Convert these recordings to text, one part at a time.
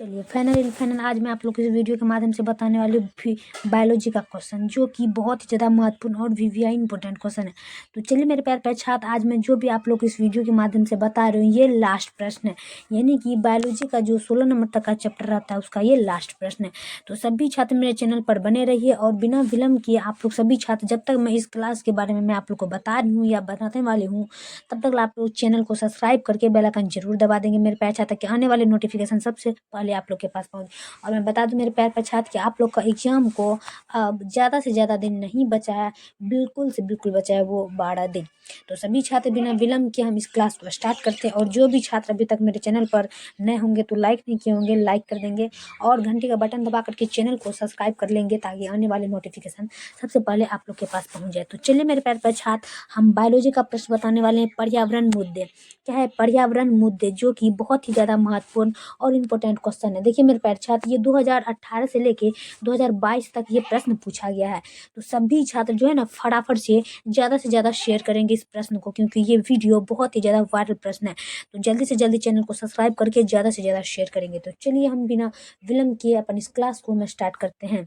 चलिए फाइनल आज मैं आप लोग को इस वीडियो के माध्यम से बताने वाली हूँ बायोलॉजी का क्वेश्चन, जो कि बहुत ही ज़्यादा महत्वपूर्ण और वीवीआई इंपॉर्टेंट क्वेश्चन है। तो चलिए मेरे प्यार प्यारे छात्र, आज मैं जो भी आप लोग को इस वीडियो के माध्यम से बता रही हूँ ये लास्ट प्रश्न है, यानी कि बायोलॉजी का जो 16 नंबर तक का चैप्टर रहता है उसका ये लास्ट प्रश्न है। तो सभी छात्र मेरे चैनल पर बने रहिए और बिना विलम्ब किए आप लोग सभी छात्र, जब तक मैं इस क्लास के बारे में मैं आप लोग को बता रही हूँ या बताने वाली हूँ, तब तक आप लोग चैनल को सब्सक्राइब करके बेल आइकन जरूर दबा देंगे मेरे प्यारे छात्र, के आने वाले नोटिफिकेशन सबसे पहले आप लोग के पास पहुँच। और मैं बता दूं मेरे प्यारे प्यारे छात्र कि आप लोग का एग्जाम को अब ज़्यादा से ज़्यादा दिन नहीं बचा है, बिल्कुल से बिल्कुल बचा है वो 12 दिन। तो सभी छात्र बिना विलम्ब के हम इस क्लास को स्टार्ट करते हैं। और जो भी छात्र अभी तक मेरे चैनल पर नए होंगे तो लाइक नहीं किए होंगे, लाइक कर देंगे और घंटे का बटन दबा करके चैनल को सब्सक्राइब कर लेंगे, ताकि आने वाले नोटिफिकेशन सबसे पहले आप लोग के पास पहुंच जाए। तो चलिए मेरे प्यारे प्यारे छात्र, हम बायोलॉजी का प्रश्न बताने वाले हैं, पर्यावरण मुद्दे। क्या है? पर्यावरण मुद्दे, जो कि बहुत ही ज़्यादा महत्वपूर्ण और इम्पोर्टेंट क्वेश्चन है। देखिए मेरे प्यारे छात्र, ये 2018 से लेके 2022 तक ये प्रश्न पूछा गया है। तो सभी छात्र जो है ना, फटाफट से ज़्यादा शेयर करेंगे इस प्रश्न को, क्योंकि ये वीडियो बहुत ही ज़्यादा वायरल प्रश्न है। तो जल्दी से जल्दी चैनल को सब्सक्राइब करके ज़्यादा से ज़्यादा शेयर करेंगे। तो चलिए हम बिना विलम्ब किए अपन इस क्लास को मैं स्टार्ट करते हैं।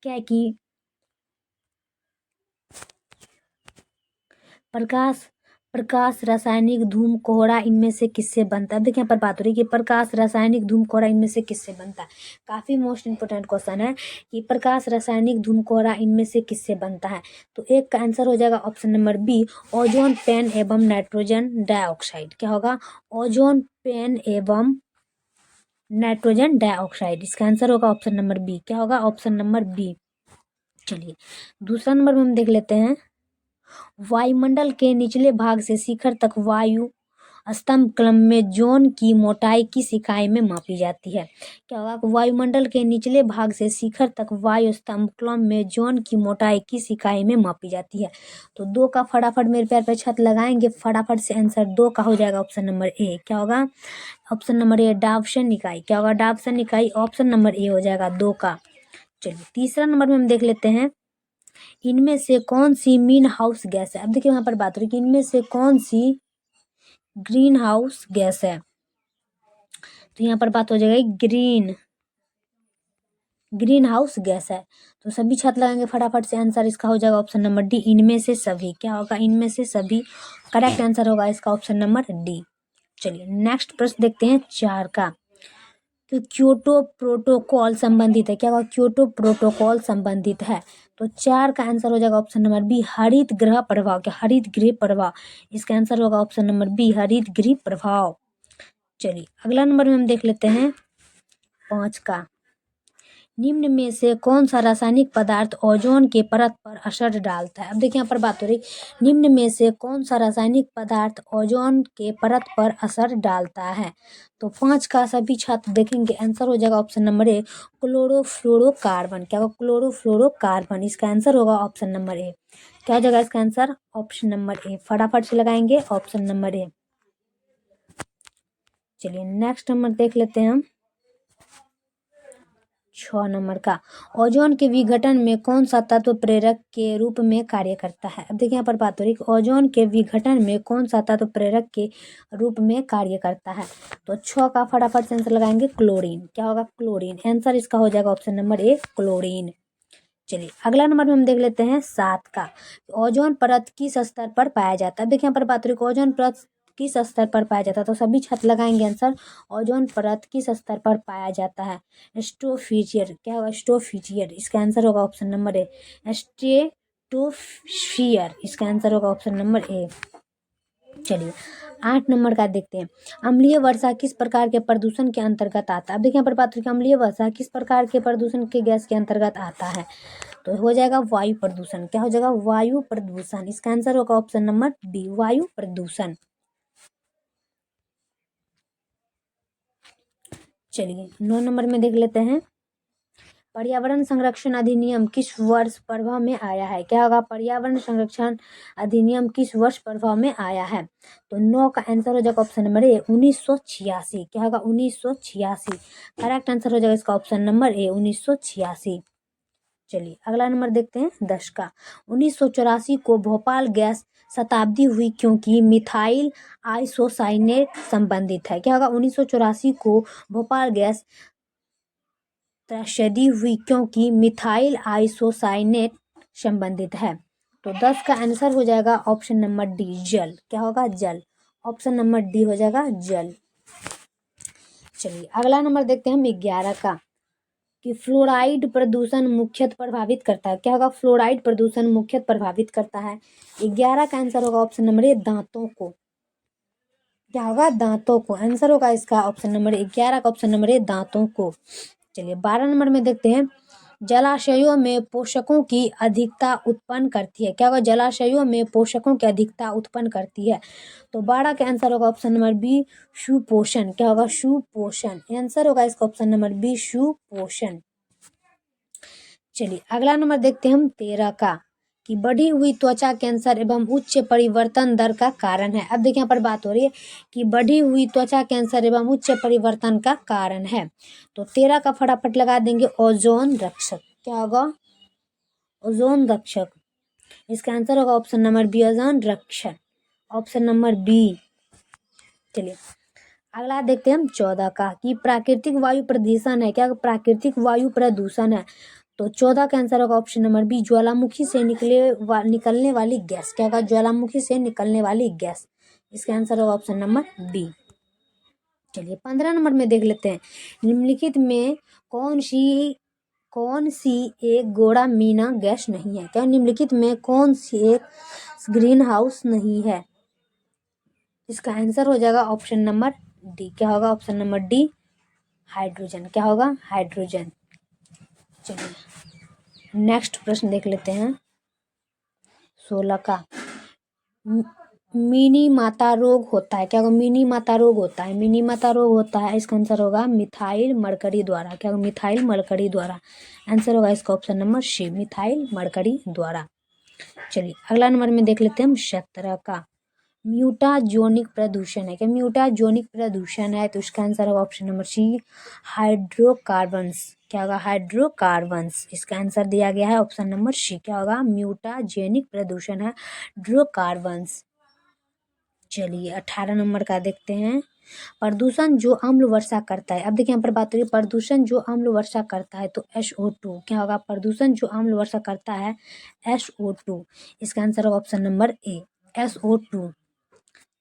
क्या है कि प्रकाश रासायनिक धूम कोहरा इनमें से किससे बनता है? देखिए यहाँ पर बात हो रही है कि प्रकाश रासायनिक धूम कोहरा इनमें से किससे बनता है। काफी मोस्ट इंपोर्टेंट क्वेश्चन है कि प्रकाश रासायनिक धूम कोहरा इनमें से किससे बनता है। तो एक का आंसर हो जाएगा ऑप्शन नंबर बी, ओजोन पेन एवं नाइट्रोजन डाइऑक्साइड। क्या होगा? ओजोन पेन एवं नाइट्रोजन डाइऑक्साइड। इसका आंसर होगा ऑप्शन नंबर बी। क्या होगा? Option number B. चलिए दूसरा नंबर में हम देख लेते हैं। वायुमंडल के निचले भाग से शिखर तक वायु स्तंभ क्रम में जोन की मोटाई किस इकाई में मापी जाती है? क्या होगा? वायुमंडल के निचले भाग से शिखर तक वायु स्तंभ क्रम में जोन की मोटाई किस इकाई में मापी जाती है? तो दो का फटाफट मेरे पैर पे छत लगाएंगे, फटाफट से आंसर दो का हो जाएगा ऑप्शन नंबर ए। क्या होगा? ऑप्शन नंबर ए, डावसन इकाई। क्या होगा? डावसन इकाई। ऑप्शन नंबर ए हो जाएगा दो का। चलिए तीसरा नंबर में हम देख लेते हैं। इनमें से कौन सी मीन हाउस गैस है? अब देखिए वहां पर बात हो रही है कि इनमें से कौन सी ग्रीन हाउस गैस है। तो यहाँ पर बात हो जाएगी ग्रीन हाउस गैस है। तो सभी छात्र लगाएंगे फटाफट से, आंसर इसका हो जाएगा ऑप्शन नंबर डी, इनमें से सभी। क्या होगा? इनमें से सभी। करेक्ट आंसर होगा इसका ऑप्शन नंबर डी। चलिए नेक्स्ट प्रश्न देखते हैं 4 का। तो क्योटो प्रोटोकॉल संबंधित है। क्या होगा? क्योटो प्रोटोकॉल संबंधित है। तो 4 का आंसर हो जाएगा ऑप्शन नंबर बी, हरित गृह प्रभाव। क्या? हरित गृह प्रभाव। इसका आंसर होगा ऑप्शन नंबर बी, हरित गृह प्रभाव। चलिए अगला नंबर में हम देख लेते हैं 5 का। निम्न में से कौन सा रासायनिक पदार्थ ओजोन के परत पर असर डालता है? अब देखिए यहाँ पर बात हो रही, निम्न में से कौन सा रासायनिक पदार्थ ओजोन के परत पर असर डालता है? तो 5 का सभी छात्र देखेंगे, आंसर हो जाएगा ऑप्शन नंबर ए, क्लोरोफ्लोरोकार्बन। क्या होगा? क्लोरोफ्लोरोकार्बन। इसका आंसर होगा ऑप्शन नंबर ए। क्या हो जाएगा इसका आंसर? Option number A. फटाफट से लगाएंगे ऑप्शन नंबर ए। चलिए नेक्स्ट नंबर देख लेते हैं हम 6 नंबर का। ओजोन के विघटन में कौन सा तत्व प्रेरक के रूप में कार्य करता है? अब देखिए यहाँ पर बात हो रही है कि ओजोन के विघटन में कौन सा तत्व प्रेरक के रूप में कार्य करता है। तो 6 का फटाफट से आंसर लगाएंगे, क्लोरीन। क्या होगा? क्लोरीन। आंसर इसका हो जाएगा ऑप्शन नंबर ए, क्लोरीन। चलिए अगला नंबर में हम देख लेते हैं 7 का। ओजोन परत किस स्तर पर पाया जाता है? देखिए यहाँ पर बात हो रही है ओजोन परत किस स्तर पर पाया जाता है। तो सभी छात्र लगाएंगे आंसर, ओजोन परत किस स्तर पर पाया जाता है। स्ट्रोफिजियर। क्या होगा? स्ट्रोफिजियर। इसका आंसर होगा ऑप्शन नंबर ए, स्ट्रेटोस्फियर। इसका आंसर होगा ऑप्शन नंबर ए। चलिए 8 नंबर का देखते हैं। अम्लीय वर्षा किस प्रकार के प्रदूषण के अंतर्गत आता है? अब देखिए यहाँ पर बात करें अम्लीय वर्षा किस प्रकार के प्रदूषण के गैस के अंतर्गत आता है। तो हो जाएगा वायु प्रदूषण। क्या हो जाएगा? वायु प्रदूषण। इसका आंसर होगा ऑप्शन नंबर बी, वायु प्रदूषण। चलिए 9 नंबर में देख लेते हैं। पर्यावरण संरक्षण अधिनियम किस वर्ष प्रभाव में आया है? क्या होगा? पर्यावरण संरक्षण अधिनियम किस वर्ष प्रभाव में आया है? तो 9 का आंसर हो जाएगा ऑप्शन नंबर ए, 1986। क्या होगा? 1986। करेक्ट आंसर हो जाएगा इसका ऑप्शन नंबर ए, 1986। चलिए अगला नंबर देखते हैं 10 का। 1984 को भोपाल गैस शताब्दी हुई क्योंकि मिथाइल आइसोसाइनेट संबंधित है। क्या होगा? 1984 को भोपाल गैस त्रैशदी हुई क्योंकि मिथाइल आइसोसाइनेट संबंधित है। तो 10 का आंसर हो जाएगा ऑप्शन नंबर डी, जल। क्या होगा? जल। ऑप्शन नंबर डी हो जाएगा जल। चलिए अगला नंबर देखते हैं हम 11 का, कि फ्लोराइड प्रदूषण मुख्यतः प्रभावित करता है। क्या होगा? फ्लोराइड प्रदूषण मुख्यतः प्रभावित करता है। 11 का आंसर होगा ऑप्शन नंबर ए, दांतों को। क्या होगा? दांतों को। आंसर होगा इसका ऑप्शन नंबर 11 का ऑप्शन नंबर ए, दांतों को। चलिए 12 नंबर में देखते हैं, जलाशयों में पोषकों की अधिकता उत्पन्न करती है। क्या होगा? जलाशयों में पोषकों की अधिकता उत्पन्न करती है। तो 12 का आंसर होगा ऑप्शन नंबर बी, सुपोषण। क्या होगा? सुपोषण। आंसर होगा इसका ऑप्शन नंबर बी, सुपोषण। चलिए अगला नंबर देखते हैं हम 13 का, कि बढ़ी हुई त्वचा कैंसर एवं उच्च परिवर्तन दर का कारण है। अब देखिए यहाँ पर बात हो रही है कि बढ़ी हुई त्वचा कैंसर एवं उच्च परिवर्तन का कारण है। तो 13 का फटाफट लगा देंगे, ओजोन रक्षक। क्या होगा? ओजोन रक्षक। इसका आंसर होगा ऑप्शन नंबर बी, ओजोन रक्षक। Option number B. चलिए अगला देखते हैं हम 14 का, कि प्राकृतिक वायु प्रदूषण है। क्या? प्राकृतिक वायु प्रदूषण है। तो 14 का आंसर होगा ऑप्शन नंबर बी, ज्वालामुखी से निकलने वाली गैस। क्या होगा? ज्वालामुखी से निकलने वाली गैस। इसका आंसर होगा ऑप्शन नंबर बी। चलिए 15 नंबर में देख लेते हैं, निम्नलिखित में कौन सी एक गोड़ा मीना गैस नहीं है। क्या? निम्नलिखित में कौन सी एक ग्रीन हाउस नहीं है। इसका आंसर हो जाएगा ऑप्शन नंबर डी। क्या होगा? Option number D, hydrogen. क्या होगा? हाइड्रोजन। चलिए नेक्स्ट प्रश्न देख लेते हैं 16 का, मिनी माता रोग होता है। क्या होगा? मिनी माता रोग होता है। मिनी माता रोग होता है, इसका आंसर होगा मिथाइल मरकरी द्वारा। क्या होगा? मिथाइल मरकरी द्वारा। आंसर होगा इसका option number C, methyl mercury द्वारा। चलिए अगला नंबर में देख लेते हैं हम 17 का, म्यूटाजोनिक प्रदूषण है। क्या म्यूटाजोनिक प्रदूषण है? तो इसका आंसर होगा ऑप्शन नंबर सी, हाइड्रोकार्बन्स। क्या होगा? हाइड्रोकार्बन्स। इसका आंसर दिया गया है ऑप्शन नंबर सी। क्या होगा? म्यूटाजेनिक प्रदूषण है हाइड्रोकार्बन्स। चलिए 18 नंबर का देखते हैं, प्रदूषण जो अम्ल वर्षा करता है। अब देखिए यहाँ पर बात हो रही है प्रदूषण जो अम्ल वर्षा करता है, तो SO2। क्या होगा? प्रदूषण जो अम्ल वर्षा करता है SO2। इसका आंसर होगा ऑप्शन नंबर ए, SO2।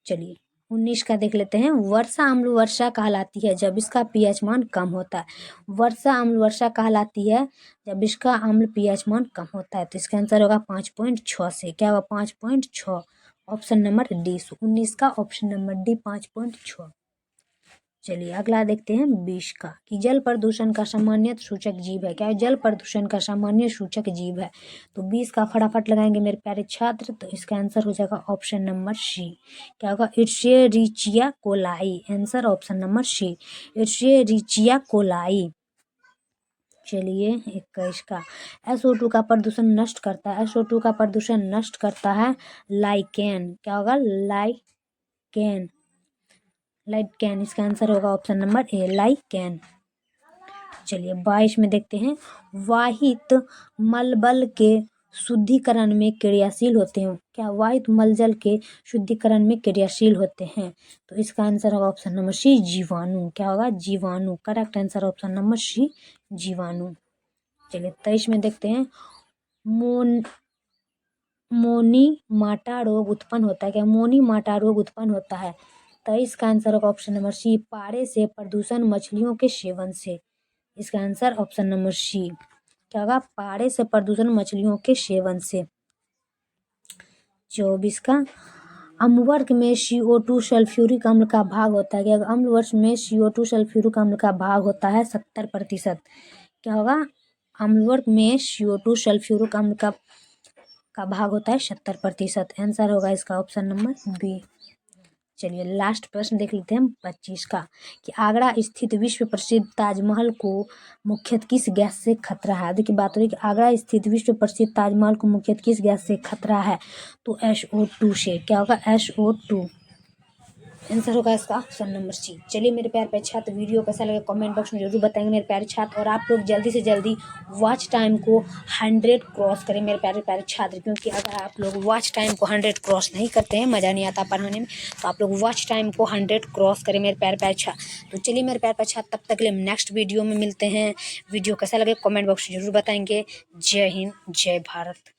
चलिए 19 का देख लेते हैं, वर्षा अम्ल वर्षा कहलाती है जब इसका pH मान कम होता है। वर्षा अम्ल वर्षा कहलाती है जब इसका अम्ल pH मान कम होता है। तो इसका आंसर होगा 5.6 से। क्या होगा? 5.6। Option number D. 19 का ऑप्शन नंबर डी, 5.6। चलिए अगला देखते हैं 20 का, कि जल प्रदूषण का सामान्य सूचक जीव है। क्या है? जल प्रदूषण का सामान्य सूचक जीव है। तो 20 का फटाफट लगाएंगे मेरे प्यारे छात्र, तो इसका आंसर हो जाएगा ऑप्शन नंबर सी। क्या होगा? Escherichia coli. Answer option number C, Escherichia coli. चलिए 21 का, SO2 का प्रदूषण नष्ट करता है। SO2 का प्रदूषण नष्ट करता है लाइकेन। क्या होगा? लाइकेन। लाइकेन। इसका आंसर होगा ऑप्शन नंबर ए, लाइकेन। चलिए 22 में देखते हैं, वाहित मलबल के शुद्धिकरण में क्रियाशील होते हैं। क्या? वाहित मलजल के शुद्धिकरण में क्रियाशील होते हैं। तो इसका आंसर होगा ऑप्शन नंबर सी, जीवाणु। क्या होगा? जीवाणु। Correct answer option number C, जीवाणु। चलिए 23 में देखते हैं, मोनीमाटा रोग उत्पन्न होता है। क्या? मोनीमाटा रोग उत्पन्न होता है। 23 का आंसर होगा ऑप्शन नंबर सी, पारे से प्रदूषण मछलियों के सेवन से। इसका आंसर ऑप्शन नंबर सी। क्या होगा? पारे से प्रदूषण मछलियों के सेवन से। 24 का, अम्लवर्ग में CO2 सल्फ्यूरिक अम्ल का भाग होता है। क्या? अम्लवर्ग में CO2 सल्फ्यूरिक अम्ल का भाग होता है 70%। क्या होगा? अम्लवर्ग में CO2 सल्फ्यूरिक अम्ल का भाग होता है 70%। आंसर होगा इसका ऑप्शन नंबर बी। चलिए लास्ट प्रश्न देख लेते हैं 25 का, कि आगरा स्थित विश्व प्रसिद्ध ताजमहल को मुख्यतः किस गैस से खतरा है। देखिए बात हो रही है कि आगरा स्थित विश्व प्रसिद्ध ताजमहल को मुख्यतः किस गैस से खतरा है। तो SO2 से। क्या होगा? SO2। आंसर होगा इसका ऑप्शन नंबर सी। चलिए मेरे प्यारे छात्र, वीडियो कैसा लगे कमेंट बॉक्स में जरूर बताएंगे मेरे प्यारे छात्र। और आप लोग जल्दी से जल्दी वॉच टाइम को 100 क्रॉस करें मेरे प्यारे छात्र, क्योंकि अगर आप लोग वॉच टाइम को 100 क्रॉस नहीं करते हैं, मज़ा नहीं आता पढ़ाने में, तो आप लोग वॉच टाइम को 100 क्रॉस करें मेरे प्यारे छात्र। तो चलिए मेरे प्यारे छात्र, तब तक के लिए नेक्स्ट वीडियो में मिलते हैं। वीडियो कैसा लगे कमेंट बॉक्स में जरूर बताएंगे। जय हिंद, जय भारत।